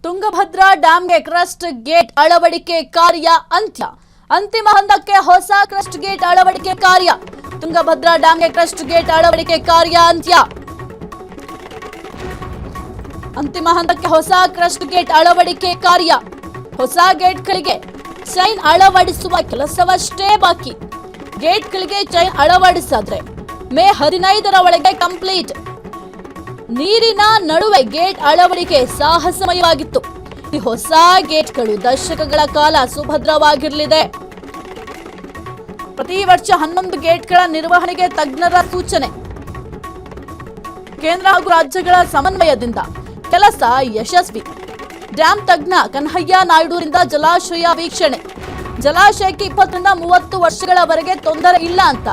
Tungabhadra ಡ್ಯಾಂಗೆ crust gate ಅಳವಡಿಕೆ ಕಾರ್ಯ ಅಂತ್ಯ. ಅಂತಿಮ ಹಂತಕ್ಕೆ ಹೊಸ ಕ್ರಸ್ಟ್ ಗೇಟ್ ಅಳವಡಿಕೆ ಕಾರ್ಯ. ತುಂಗಭದ್ರಾ ಡ್ಯಾಂಗೆ ಕ್ರಸ್ಟ್ ಗೇಟ್ ಅಳವಡಿಕೆ ಕಾರ್ಯ ಅಂತ್ಯ. ಅಂತಿಮ ಹಂತಕ್ಕೆ ಹೊಸ ಕ್ರಸ್ಟ್ ಗೇಟ್ ಅಳವಡಿಕೆ ಕಾರ್ಯ. ಹೊಸ ಗೇಟ್ಗಳಿಗೆ ಚೈನ್ ಅಳವಡಿಸುವ ಕೆಲಸವಷ್ಟೇ ಬಾಕಿ. ಗೇಟ್ಗಳಿಗೆ ಚೈನ್ ಅಳವಡಿಸಿದ್ರೆ ಮೇ 15ರ ಒಳಗೆ ಕಂಪ್ಲೀಟ್. ನೀರಿನ ನಡುವೆ ಗೇಟ್ ಅಳವಡಿಕೆ ಸಾಹಸಮಯವಾಗಿತ್ತು. ಈ ಹೊಸ ಗೇಟ್ಗಳು ದಶಕಗಳ ಕಾಲ ಸುಭದ್ರವಾಗಿರಲಿದೆ. ಪ್ರತಿ ವರ್ಷ 11 ಗೇಟ್ಗಳ ನಿರ್ವಹಣೆಗೆ ತಜ್ಞರ ಸೂಚನೆ. ಕೇಂದ್ರ ಹಾಗೂ ರಾಜ್ಯಗಳ ಸಮನ್ವಯದಿಂದ ಕೆಲಸ ಯಶಸ್ವಿ. ಡ್ಯಾಂ ತಜ್ಞ ಕನ್ಹಯ್ಯ ನಾಯ್ಡುರಿಂದ ಜಲಾಶಯ ವೀಕ್ಷಣೆ. ಜಲಾಶಯಕ್ಕೆ 20ರಿಂದ 30 ವರ್ಷಗಳವರೆಗೆ ತೊಂದರೆ ಇಲ್ಲ ಅಂತ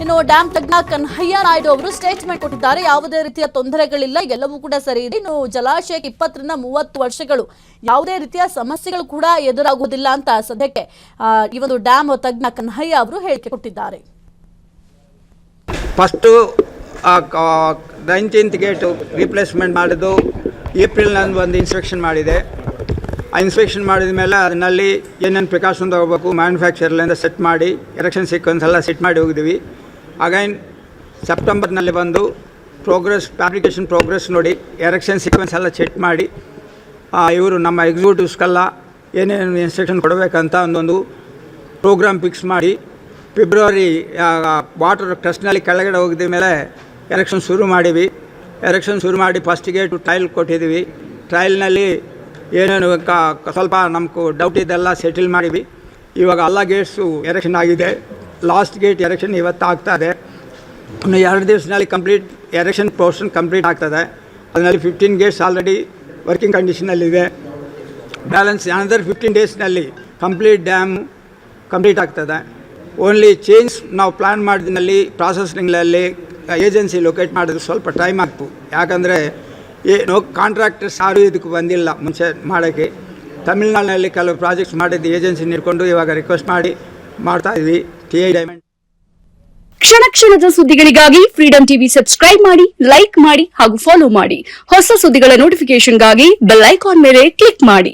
ಇನ್ನು ಡ್ಯಾಂ ತಜ್ಞ ಕನ್ಹಯ್ಯ ನಾಯ್ಡು ಅವರು ಸ್ಟೇಟ್ಮೆಂಟ್ ಕೊಟ್ಟಿದ್ದಾರೆ. ಯಾವುದೇ ರೀತಿಯ ತೊಂದರೆಗಳಿಲ್ಲ, ಎಲ್ಲವೂ ಕೂಡ ಸರಿ ಇದೆ. ಇನ್ನು ಜಲಾಶಯಕ್ಕೆ 20ರಿಂದ 30 ವರ್ಷಗಳು ಯಾವುದೇ ರೀತಿಯ ಸಮಸ್ಯೆಗಳು ಕೂಡ ಎದುರಾಗುವುದಿಲ್ಲ ಅಂತ ಸದ್ಯಕ್ಕೆ ಈ ಒಂದು ಡ್ಯಾಮ್ ತಜ್ಞ ಕನ್ಹಯ್ಯ ಅವರು ಹೇಳಿಕೆ ಕೊಟ್ಟಿದ್ದಾರೆ. ಫಸ್ಟು 19th ಗೇಟು ರಿಪ್ಲೇಸ್ಮೆಂಟ್ ಮಾಡಿದ್ದು ಏಪ್ರಿಲ್ನಲ್ಲಿ ಒಂದು ಇನ್ಸ್ಪೆಕ್ಷನ್ ಮಾಡಿದೆ. ಆ ಇನ್ಸ್ಪೆಕ್ಷನ್ ಮಾಡಿದ ಮೇಲೆ ಅದರಲ್ಲಿ ಏನೇನು ಪ್ರಿಕಾಷನ್ ತಗೋಬೇಕು ಮ್ಯಾನುಫ್ಯಾಕ್ಚರ್ಲಿಂದ ಸೆಟ್ ಮಾಡಿ ಎರೆಕ್ಷನ್ ಸೀಕ್ವೆನ್ಸ್ ಎಲ್ಲ ಸೆಟ್ ಮಾಡಿ ಹೋಗಿದ್ದೀವಿ. ಅಗೈನ್ ಸೆಪ್ಟೆಂಬರ್ನಲ್ಲಿ ಬಂದು ಫ್ಯಾಬ್ರಿಕೇಷನ್ ಪ್ರೋಗ್ರೆಸ್ ನೋಡಿ ಎರೆಕ್ಷನ್ ಸೀಕ್ವೆನ್ಸ್ ಎಲ್ಲ ಚೆಕ್ ಮಾಡಿ ಇವರು ನಮ್ಮ ಎಕ್ಸಿಕ್ಯೂಟಿವ್ಸ್ಗೆಲ್ಲ ಏನೇನು ಇನ್ಸ್ಟ್ರಕ್ಷನ್ ಕೊಡಬೇಕಂತ ಒಂದೊಂದು ಪ್ರೋಗ್ರಾಮ್ ಫಿಕ್ಸ್ ಮಾಡಿ ಫೆಬ್ರವರಿ ವಾಟರ್ ಟ್ರಸ್ಟ್ನಲ್ಲಿ ಕೆಳಗಡೆ ಹೋಗಿದ ಮೇಲೆ ಎರೆಕ್ಷನ್ ಶುರು ಮಾಡಿವಿ. ಎರೆಕ್ಷನ್ ಶುರು ಮಾಡಿ ಫಸ್ಟ್ ಗೇಟು ಟ್ರಯಲ್ ಕೊಟ್ಟಿದ್ದೀವಿ. ಟ್ರಯಲ್ನಲ್ಲಿ ಏನೇನು ಸ್ವಲ್ಪ ನಮಗೂ ಡೌಟ್ ಇದೆಲ್ಲ ಸೆಟಲ್ ಮಾಡಿವಿ. ಇವಾಗ ಎಲ್ಲ ಗೇಟ್ಸು ಎರೆಕ್ಷನ್ ಆಗಿದೆ. ಲಾಸ್ಟ್ ಗೇಟ್ ಎರೆಕ್ಷನ್ ಇವತ್ತು ಆಗ್ತಾಯಿದೆ. ಇನ್ನು 2 ದಿವಸದಲ್ಲಿ ಕಂಪ್ಲೀಟ್ ಎರೆಕ್ಷನ್ ಪೋರ್ಷನ್ ಕಂಪ್ಲೀಟ್ ಆಗ್ತದೆ. ಅದರಲ್ಲಿ 15 ಗೇಟ್ಸ್ ಆಲ್ರೆಡಿ ವರ್ಕಿಂಗ್ ಕಂಡೀಷನಲ್ಲಿದೆ. ಬ್ಯಾಲೆನ್ಸ್ ಅನದರ್ 15 ಡೇಸ್ನಲ್ಲಿ ಕಂಪ್ಲೀಟ್ ಡ್ಯಾಮ್ ಕಂಪ್ಲೀಟ್ ಆಗ್ತದೆ. ಓನ್ಲಿ ಚೇಂಜ್ ನಾವು ಪ್ಲ್ಯಾನ್ ಮಾಡಿದಲ್ಲಿ ಪ್ರಾಸೆಸಿಂಗ್ನಲ್ಲಿ ಏಜೆನ್ಸಿ ಲೊಕೇಟ್ ಮಾಡೋದು ಸ್ವಲ್ಪ ಟೈಮ್ ಆಗ್ತು. ಯಾಕಂದರೆ ಏನು ಕಾಂಟ್ರಾಕ್ಟರ್ಸ್ ಯಾರೂ ಇದಕ್ಕೆ ಬಂದಿಲ್ಲ ಮುಂಚೆ ಮಾಡೋಕ್ಕೆ. ತಮಿಳ್ನಾಡಿನಲ್ಲಿ ಕೆಲವು ಪ್ರಾಜೆಕ್ಟ್ಸ್ ಮಾಡಿದ್ದು ಏಜೆನ್ಸಿ ನೀಡ್ಕೊಂಡು ಇವಾಗ ರಿಕ್ವೆಸ್ಟ್ ಮಾಡಿ ಮಾಡ್ತಾಯಿದ್ವಿ. TI ಡೈಮಂಡ್ ಕ್ಷಣ ಕ್ಷಣದ ಸುದ್ದಿಗಳಿಗಾಗಿ ಫ್ರೀಡಂ ಟಿವಿ ಸಬ್ಸ್ಕ್ರೈಬ್ ಮಾಡಿ, ಲೈಕ್ ಮಾಡಿ ಹಾಗೂ ಫಾಲೋ ಮಾಡಿ. ಹೊಸ ಸುದ್ದಿಗಳ ನೋಟಿಫಿಕೇಶನ್ಗಾಗಿ ಬೆಲ್ ಐಕಾನ್ ಮೇಲೆ ಕ್ಲಿಕ್ ಮಾಡಿ.